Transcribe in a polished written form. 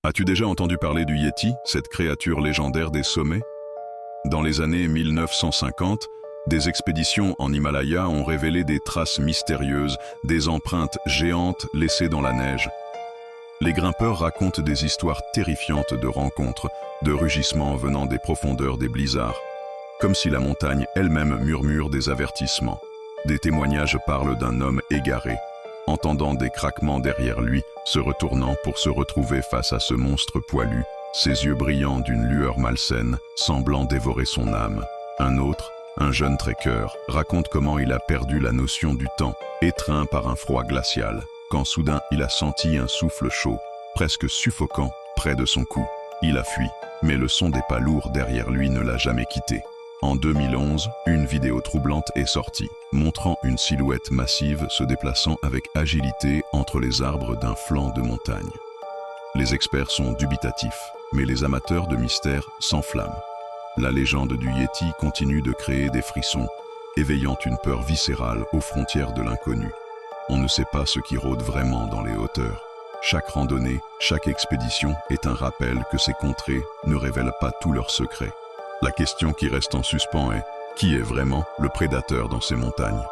As-tu déjà entendu parler du Yéti, cette créature légendaire des sommets? Dans les années 1950, des expéditions en Himalaya ont révélé des traces mystérieuses, des empreintes géantes laissées dans la neige. Les grimpeurs racontent des histoires terrifiantes de rencontres, de rugissements venant des profondeurs des blizzards, comme si la montagne elle-même murmure des avertissements. Des témoignages parlent d'un homme égaré, entendant des craquements derrière lui, se retournant pour se retrouver face à ce monstre poilu, ses yeux brillants d'une lueur malsaine, semblant dévorer son âme. Un autre, un jeune trekker, raconte comment il a perdu la notion du temps, étreint par un froid glacial, quand soudain il a senti un souffle chaud, presque suffocant, près de son cou. Il a fui, mais le son des pas lourds derrière lui ne l'a jamais quitté. En 2011, une vidéo troublante est sortie, montrant une silhouette massive se déplaçant avec agilité entre les arbres d'un flanc de montagne. Les experts sont dubitatifs, mais les amateurs de mystère s'enflamment. La légende du Yéti continue de créer des frissons, éveillant une peur viscérale aux frontières de l'inconnu. On ne sait pas ce qui rôde vraiment dans les hauteurs. Chaque randonnée, chaque expédition est un rappel que ces contrées ne révèlent pas tous leurs secrets. La question qui reste en suspens est: qui est vraiment le prédateur dans ces montagnes ?